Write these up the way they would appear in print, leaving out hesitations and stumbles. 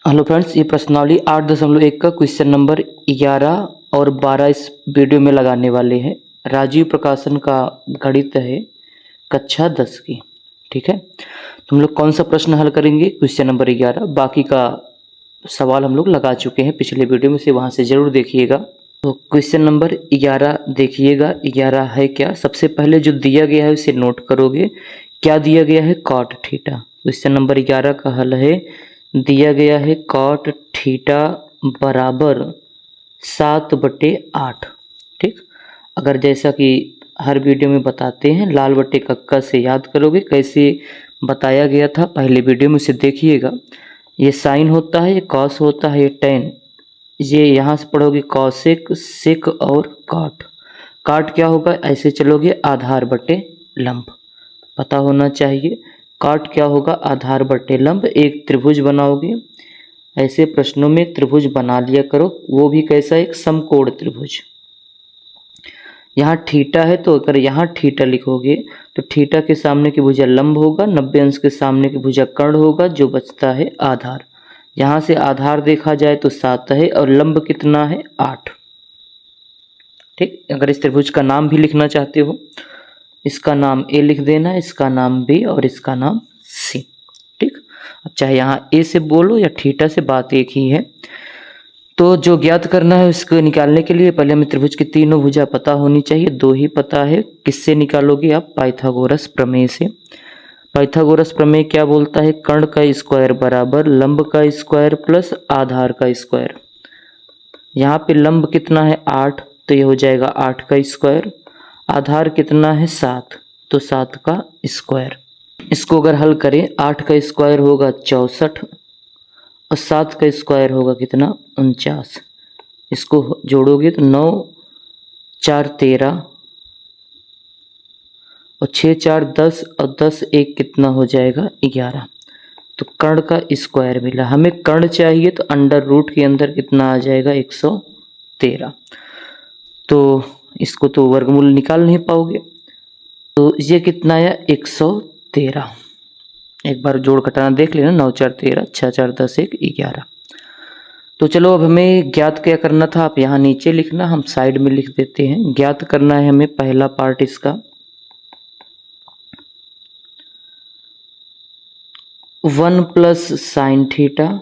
Hello friends, ये प्रश्नावली 8.1 का क्वेश्चन नंबर 11 और 12 इस वीडियो में लगाने वाले हैं। राजीव प्रकाशन का गणित है कक्षा 10 की। ठीक है, तुम लोग कौन सा प्रश्न हल करेंगे? Question number 11। बाकी का सवाल हम लोग लगा चुके हैं पिछले वीडियो में से, वहाँ से ज़रूर देखिएगा। तो क्वेश्चन नंबर 11 देखिएगा। 11 है क्या? सबसे पहले जो दिया गया है उसे नोट करोगे। क्या दिया गया है? Cot theta. क्वेश्चन नंबर 11 का हल है, दिया गया है कॉट थीटा बराबर 7/8। ठीक, अगर जैसा कि हर वीडियो में बताते हैं लाल बट्टे कक्का से याद करोगे। कैसे बताया गया था पहले वीडियो में, उसे देखिएगा। ये साइन होता है, ये कॉस होता है, ये टेन। ये यहाँ से पढ़ोगे कॉसेक, सेक और कॉट। कॉट क्या होगा? ऐसे चलोगे आधार बटे लंब, पता होना चाहिए। कॉट क्या होगा? आधार बटे लंब। एक त्रिभुज बनाओगे, ऐसे प्रश्नों में त्रिभुज बना लिया करो, वो भी कैसा? एक समकोण त्रिभुज। यहाँ थीटा है तो अगर यहाँ थीटा लिखोगे तो थीटा के सामने की भुजा लंब होगा, 90 अंश के सामने की भुजा कर्ण होगा, जो बचता है आधार। यहाँ से आधार देखा जाए तो 7 है और लंब कितना है? 8। ठीक, अगर इस त्रिभुज का नाम भी लिखना चाहते हो, इसका नाम ए लिख देना, इसका नाम बी और इसका नाम सी। ठीक, अब चाहे यहाँ ए से बोलो या थीटा से, बात एक ही है। तो जो ज्ञात करना है उसको निकालने के लिए पहले हमें त्रिभुज की तीनों भुजा पता होनी चाहिए। दो ही पता है, किससे निकालोगे आप? पाइथागोरस प्रमेय से। पाइथागोरस प्रमेय क्या बोलता है? कर्ण का स्क्वायर बराबर लंब का स्क्वायर प्लस आधार का स्क्वायर। यहाँ पे लंब कितना है? 8, तो ये हो जाएगा 8 का स्क्वायर। आधार कितना है? 7, तो 7 का स्क्वायर। इसको अगर हल करें, 8 का स्क्वायर होगा 64 और 7 का स्क्वायर होगा कितना? 49। इसको जोड़ोगे तो 9 4 13 और 6 4 10 और 10 1 कितना हो जाएगा? 11। तो कर्ण का स्क्वायर मिला। हमें कर्ण चाहिए तो अंडर रूट के अंदर कितना आ जाएगा? 113। तो इसको तो वर्गमूल निकाल नहीं पाओगे, तो ये कितना आया? 113। एक बार जोड़ घटाना देख लेना, 9 4 13, 6 4 10 1 11। तो चलो अब हमें ज्ञात क्या करना था, आप यहाँ नीचे लिखना, हम साइड में लिख देते हैं। ज्ञात करना है हमें पहला पार्ट इसका 1 प्लस साइन थीटा,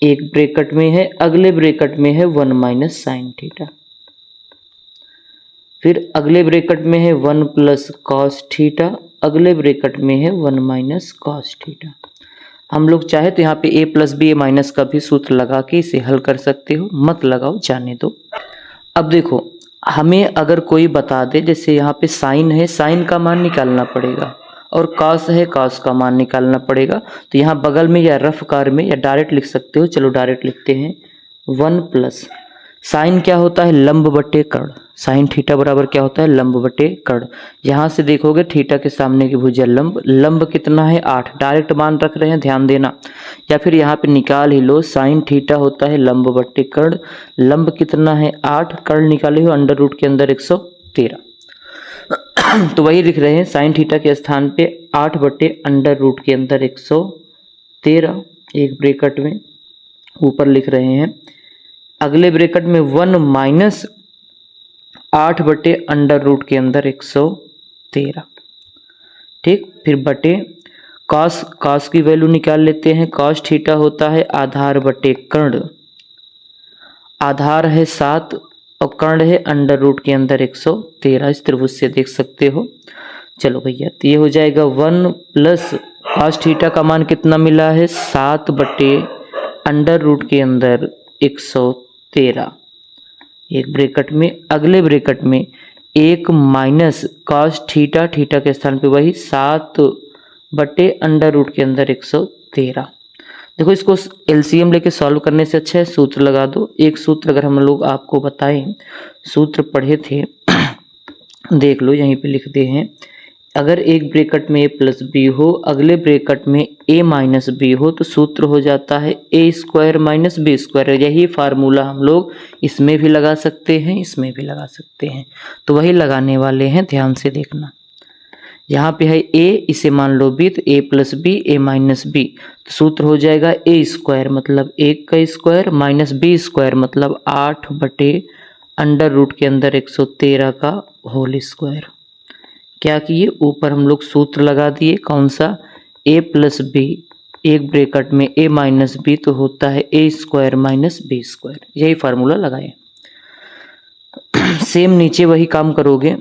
एक ब्रैकेट में है, अगले ब्रैकेट में है 1 माइनस साइन थीटा। फिर अगले ब्रैकेट में है 1 प्लस कॉस थीटा, अगले ब्रैकेट में है 1 माइनस कॉस थीटा। हम लोग चाहे तो यहाँ पे a plus B A minus का भी सूत्र लगा के इसे हल कर सकते हो, मत लगाओ, जाने दो। अब देखो, हमें अगर कोई बता दे, जैसे यहाँ पे साइन है, साइन का मान निकालना पड़ेगा, और कॉस है, कॉस का मान निकालना पड़ेगा। तो यहाँ बगल में या रफ कार में या डायरेक्ट लिख सकते हो। चलो डायरेक्ट लिखते हैं। 1 प्लस साइन क्या होता है? लंब बटे कर्ण। साइन थीटा बराबर क्या होता है? लंब बटे कर्ण। यहाँ से देखोगे थीटा के सामने की भुजा लंब, लंब कितना है? 8। डायरेक्ट मान रख रहे हैं, ध्यान देना, या फिर यहाँ पे निकाल ही लो। साइन थीटा होता है लंब बटे कर्ण, लंब कितना है? 8, कर्ण निकाले हो अंडर रूट के अंदर 113। तो वही लिख रहे हैं, साइन थीटा के स्थान पे 8 बटे अंडर रूट के अंदर 113, एक ब्रैकेट में ऊपर लिख रहे हैं। अगले ब्रैकेट में 1 माइनस 8 बटे अंडर रूट के अंदर 113। ठीक, फिर बटे कॉस, कॉस की वैल्यू निकाल लेते हैं। कॉस थीटा होता है आधार बटे कर्ण, आधार है 7 और कर्ण है अंडर रूट के अंदर 113। इस त्रिभुज से देख सकते हो। चलो भैया, तो ये हो जाएगा 1 प्लस कॉस थीटा का मान कितना मिला है? 7 बटे अंडर रूट के अंदर 113, एक ब्रैकेट में। अगले ब्रैकेट में 1 माइनस कॉस थीटा, थीटा के स्थान पे वही 7 बटे अंडर रूट के अंदर 113। देखो, इसको एलसीएम लेके सॉल्व करने से अच्छा है सूत्र लगा दो। एक सूत्र अगर हम लोग आपको बताएं, सूत्र पढ़े थे देख लो, यहीं पे लिख दे हैं। अगर एक ब्रैकेट में a प्लस बी हो, अगले ब्रैकेट में a माइनस बी हो, तो सूत्र हो जाता है a square minus B square. यही फार्मूला हम लोग इसमें भी लगा सकते हैं, इसमें भी लगा सकते हैं। तो वही लगाने वाले हैं, ध्यान से देखना। यहाँ पे है a, इसे मान लो b, तो a plus B A minus B, तो सूत्र हो जाएगा a स्क्वायर मतलब 1 का स्क्वायर माइनस b स्क्वायर मतलब 8 बटे अंडर रूट के अंदर 113 का होल स्क्वायर। क्या किए, ऊपर हम लोग सूत्र लगा दिए, कौन सा, a प्लस बी, एक ब्रैकेट में a माइनस बी, तो होता है a square minus B square, यही फार्मूला लगाए। सेम नीचे वही काम करोगे,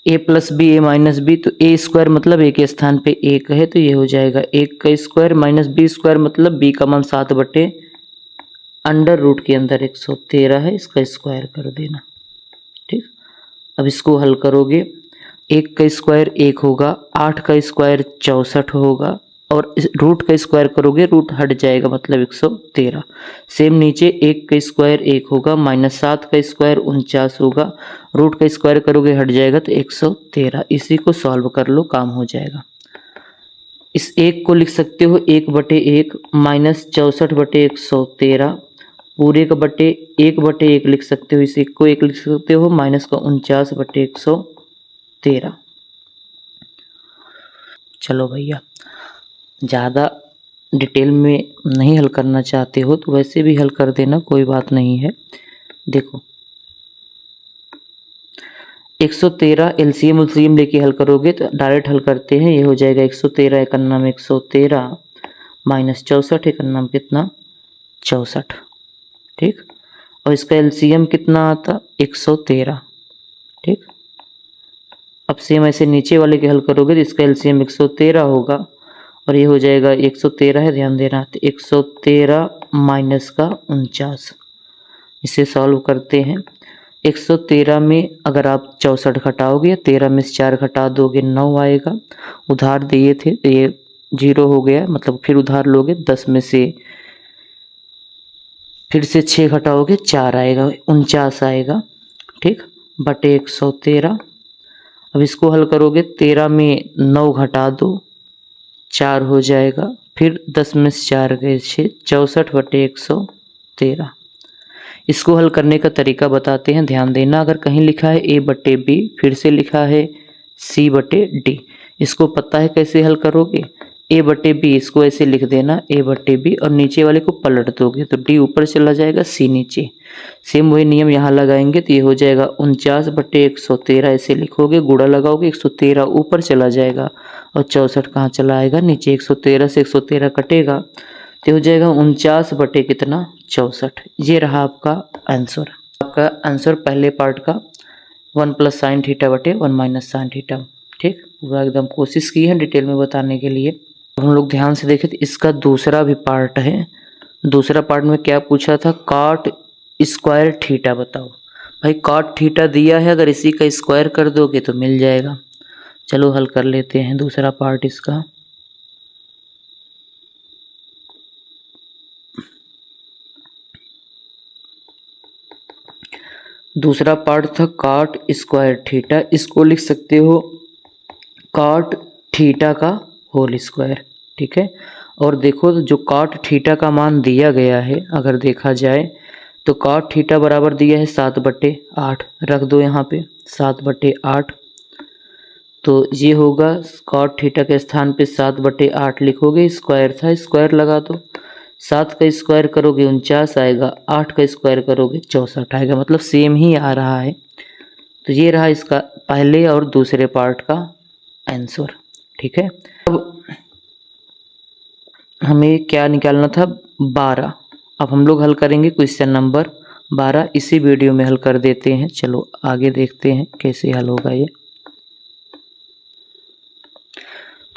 a plus B A minus B, तो a स्क्वायर मतलब a के स्थान पे 1 है, तो ये हो जाएगा 1 का स्क्वायर माइनस बी स्क्वायर मतलब b का मान 7 बटे अंडर रूट के अंदर 113 है, इसका स्क्वायर कर देना। ठीक, अब इसको हल करोगे, 1 का स्क्वायर 1 होगा, 8 का स्क्वायर 64 होगा, और रूट का स्क्वायर करोगे रूट हट जाएगा मतलब 113। सेम नीचे 1 का स्क्वायर 1 होगा, माइनस 7 का स्क्वायर 49 होगा, रूट का स्क्वायर करोगे हट जाएगा तो 113। इसी को सॉल्व कर लो, काम हो जाएगा। इस 1 को लिख सकते हो 1 बटे 1 माइनस 64 बटे 113, पूरे का बटे 1 बटे 1 लिख सकते हो, इस 1 को 1 लिख सकते हो, माइनस का 49 बटे 113। चलो भैया, ज़्यादा डिटेल में नहीं हल करना चाहते हो तो वैसे भी हल कर देना, कोई बात नहीं है। देखो 113 एलसीएम उलसीएम लेके हल करोगे तो डायरेक्ट हल करते हैं, ये हो जाएगा 113 एकन्ना में 113 माइनस 64 एकन्ना में कितना 64। ठीक, और इसका एलसीएम कितना आता 113। ठीक, अब सेम ऐसे नीचे वाले के हल करोगे तो इसका एलसीएम 113 होगा, और ये हो जाएगा 113 है, ध्यान देना, तो 113 माइनस का 49, इसे सॉल्व करते हैं। 113 में अगर आप 64 घटाओगे, 13 में से 4 घटा दोगे 9 आएगा, उधार दिए थे तो ये 0 हो गया, मतलब फिर उधार लोगे, 10 में से फिर से 6 घटाओगे 4 आएगा, 49 आएगा। ठीक, बटे 113। अब इसको हल करोगे, 13 में 9 घटा दो 4 हो जाएगा, फिर 10 में से 4 गए 6, 64 बटे 113। इसको हल करने का तरीका बताते हैं, ध्यान देना। अगर कहीं लिखा है a बटे बी, फिर से लिखा है c बटे डी, इसको पता है कैसे हल करोगे, a बटे बी इसको ऐसे लिख देना a बटे बी, और नीचे वाले को पलट दोगे तो d ऊपर चला जाएगा c नीचे। सेम वही नियम यहाँ लगाएंगे तो ये हो जाएगा 49 बटे 113, ऐसे लिखोगे, गुणा लगाओगे 113 ऊपर चला जाएगा और 64 कहाँ चला आएगा नीचे, 113 से 113 कटेगा तो हो जाएगा 49 बटे कितना 64। ये रहा आपका आंसर। आपका आंसर पहले पार्ट का 1 प्लस साइन थीटा बटे 1 माइनस साइन थीटा। ठीक, पूरा एकदम कोशिश की है डिटेल में बताने के लिए। हम लोग ध्यान से देखें तो इसका दूसरा भी पार्ट है। दूसरा पार्ट में क्या पूछा था, कॉट स्क्वायर थीटा बताओ। भाई कॉट थीटा दिया है, अगर इसी का स्क्वायर कर दोगे तो मिल जाएगा। चलो हल कर लेते हैं दूसरा पार्ट इसका। दूसरा पार्ट था कॉट स्क्वायर थीटा, इसको लिख सकते हो कॉट थीटा का होल स्क्वायर। ठीक है, और देखो जो कॉट थीटा का मान दिया गया है, अगर देखा जाए तो कॉट थीटा बराबर दिया है 7/8, रख दो यहाँ पे 7/8, तो ये होगा कॉट थीटा के स्थान पे 7/8 लिखोगे, स्क्वायर था स्क्वायर लगा दो, 7 का स्क्वायर करोगे 49 आएगा, 8 का स्क्वायर करोगे 64 आएगा, मतलब सेम ही आ रहा है। तो ये रहा इसका पहले और दूसरे पार्ट का आंसर। ठीक है, अब हमें क्या निकालना था 12। अब हम लोग हल करेंगे क्वेश्चन नंबर 12, इसी वीडियो में हल कर देते हैं। चलो आगे देखते हैं कैसे हल होगा ये।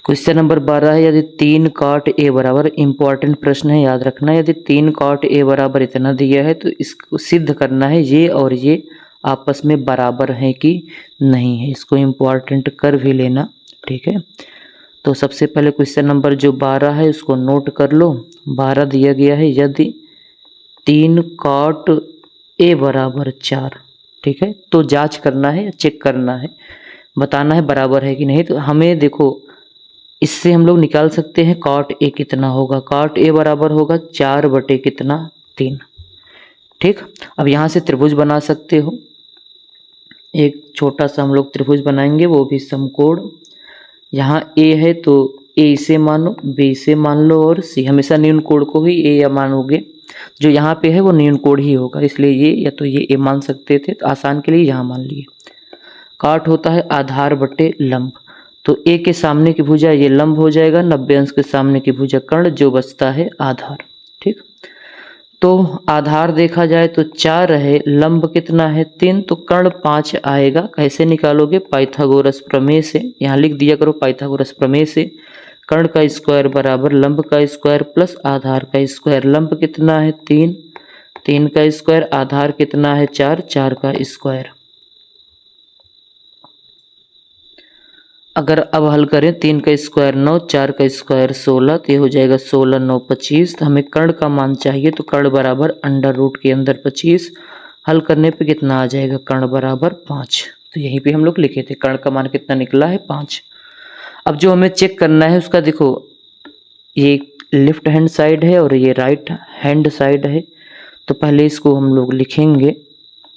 क्वेश्चन नंबर 12 है, यदि 3 कॉट ए बराबर, इंपॉर्टेंट प्रश्न है याद रखना, यदि 3 कॉट ए बराबर इतना दिया है तो इसको सिद्ध करना है ये और ये आपस में बराबर है कि नहीं है, इसको इम्पॉर्टेंट कर भी लेना। ठीक है, तो सबसे पहले क्वेश्चन नंबर जो 12 है उसको नोट कर लो। 12 दिया गया है, यदि 3 कॉट ए बराबर 4, ठीक है, तो जांच करना है, चेक करना है, बताना है बराबर है कि नहीं। तो हमें देखो इससे हम लोग निकाल सकते हैं कॉट ए कितना होगा, कॉट ए बराबर होगा 4 बटे कितना 3। ठीक, अब यहाँ से त्रिभुज बना सकते हो। एक छोटा सा हम लोग त्रिभुज बनाएंगे, वो भी समकोण। यहाँ ए है तो ए इसे मानो, बी इसे मान लो और सी। हमेशा न्यून कोण को ही ए या मानोगे, जो यहाँ पे है वो न्यून कोण ही होगा, इसलिए ये या तो ये ए मान सकते थे, तो आसान के लिए यहाँ मान लिए। काट होता है आधार बटे लंब, तो ए के सामने की भुजा ये लंब हो जाएगा, 90 अंश के सामने की भुजा कर्ण, जो बचता है आधार। ठीक, तो आधार देखा जाए तो 4 है, लंब कितना है 3, तो कर्ण 5 आएगा। कैसे निकालोगे? पाइथागोरस प्रमेय से। यहाँ लिख दिया करो पाइथागोरस प्रमेय से। कर्ण का स्क्वायर बराबर लंब का स्क्वायर प्लस आधार का स्क्वायर। लंब कितना है 3, 3 का स्क्वायर, आधार कितना है 4, 4 का स्क्वायर। अगर अब हल करें, 3 का स्क्वायर 9, 4 का स्क्वायर 16, तो ये हो जाएगा 16 9 25। तो हमें कर्ण का मान चाहिए, तो कर्ण बराबर अंडर रूट के अंदर 25। हल करने पे कितना आ जाएगा? कर्ण बराबर 5। तो यहीं पे हम लोग लिखे थे, कर्ण का मान कितना निकला है 5। अब जो हमें चेक करना है उसका देखो, ये लेफ्ट हैंड साइड है और ये राइट हैंड साइड है, तो पहले इसको हम लोग लिखेंगे,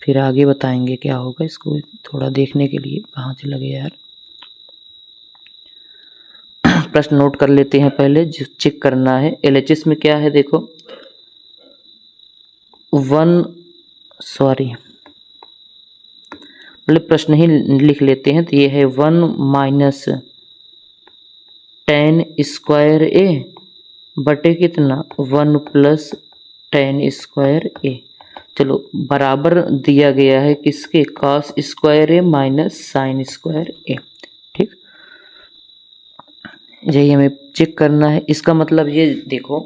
फिर आगे बताएंगे क्या होगा। इसको थोड़ा देखने के लिए, कहाँ से लगे यार, प्रश्न नोट कर लेते हैं पहले जो चेक करना है। एलएचएस में क्या है देखो, मतलब प्रश्न ही लिख लेते हैं, तो ये है 1 माइनस tan स्क्वायर ए बटे कितना 1 प्लस tan स्क्वायर ए। चलो बराबर दिया गया है किसके? cos स्क्वायर ए माइनस साइन स्क्वायर ए। ठीक, यही हमें चेक करना है। इसका मतलब ये देखो,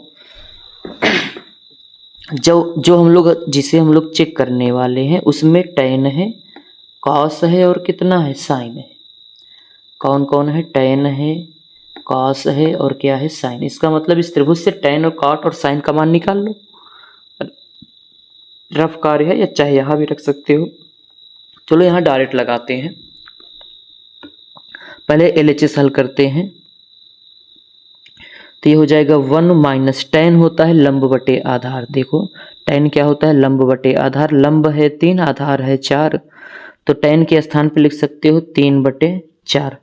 जो हम लोग जिसे हम लोग चेक करने वाले हैं उसमें tan है, cos है और कितना है साइन है। कौन कौन है? tan है, cos है और क्या है साइन। इसका मतलब इस त्रिभुज से tan और cot और साइन का मान निकाल लो। रफ कार्य है, या चाहे यहाँ भी रख सकते हो। चलो यहाँ डायरेक्ट लगाते हैं, पहले एलएचएस हल करते हैं। तो ये हो जाएगा 1 माइनस tan होता है लंब बटे आधार। देखो tan क्या होता है? लंब बटे आधार। लंब है 3, आधार है 4, तो tan के स्थान पे लिख सकते हो 3 बटे 4।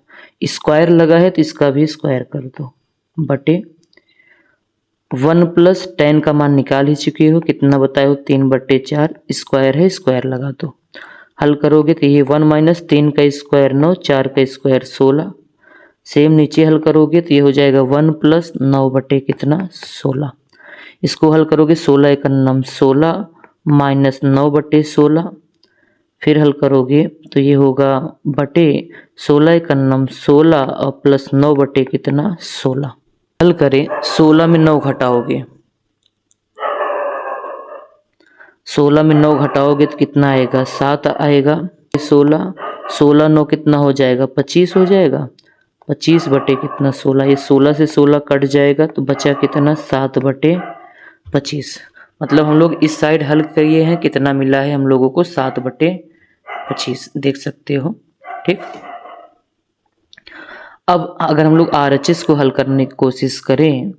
स्क्वायर लगा है तो इसका भी स्क्वायर कर दो, बटे 1 प्लस tan का मान निकाल ही चुके हो, कितना बताए हो? 3 बटे 4, स्क्वायर है स्क्वायर लगा दो। हल करोगे तो ये 1 माइनस 3 का स्क्वायर 9, 4 का स्क्वायर 16। सेम नीचे हल करोगे तो ये हो जाएगा 1 प्लस 9 बटे कितना 16। इसको हल करोगे 16 एक नम 16 माइनस 9 बटे 16। फिर हल करोगे तो ये होगा बटे 16 एक नम 16 और प्लस 9 बटे कितना 16। हल करें, 16 में 9 घटाओगे, 16 में 9 घटाओगे तो कितना आएगा? 7 आएगा। 16 16 9 कितना हो जाएगा? 25 हो जाएगा। 25 बटे कितना 16, ये 16 से 16 कट जाएगा तो बचा कितना 7 बटे 25। मतलब हम लोग इस साइड हल किए हैं, कितना मिला है हम लोगों को? 7 बटे 25, देख सकते हो। ठीक, अब अगर हम लोग आरएचएस को हल करने की कोशिश करें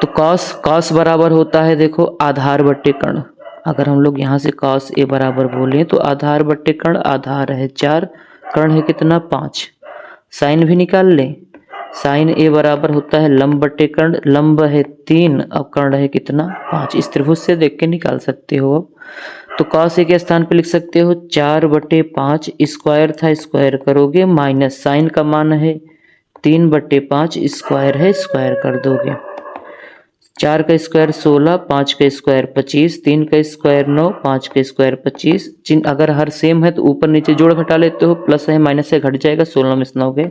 तो cos बराबर होता है देखो आधार बटे कर्ण। अगर हम लोग यहाँ से cos ए बराबर बोलें तो आधार बटे कर्ण, आधार है 4, कर्ण है कितना 5। साइन भी निकाल लें, साइन ए बराबर होता है लंब बटे कर्ण। लंब है 3 और कर्ण है कितना 5। इस त्रिभुज से देख के निकाल सकते हो। अब तो cos ए के स्थान पे लिख सकते हो 4 बटे 5, स्क्वायर था स्क्वायर करोगे, माइनस साइन का मान है 3 बटे 5, स्क्वायर है स्क्वायर कर दोगे। 4 का स्क्वायर 16, 5 का स्क्वायर 25, 3 का स्क्वायर 9, 5 का स्क्वायर 25। चिन्ह अगर हर सेम है तो ऊपर नीचे जोड़ घटा लेते हो, प्लस है माइनस से घट जाएगा। 16 में 9 गए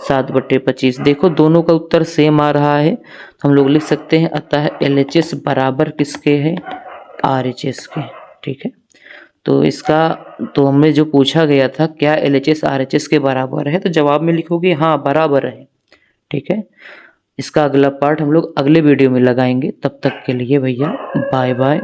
7 बटे 25। देखो दोनों का उत्तर सेम आ रहा है, तो हम लोग लिख सकते हैं अतः एलएचएस बराबर किसके है? आरएचएस के। ठीक है, तो इसका तो हमें जो पूछा गया था क्या एलएचएस आरएचएस के बराबर है, तो जवाब में लिखोगे हाँ बराबर है। ठीक है, इसका अगला पार्ट हम लोग अगले वीडियो में लगाएंगे। तब तक के लिए भैया बाय बाय।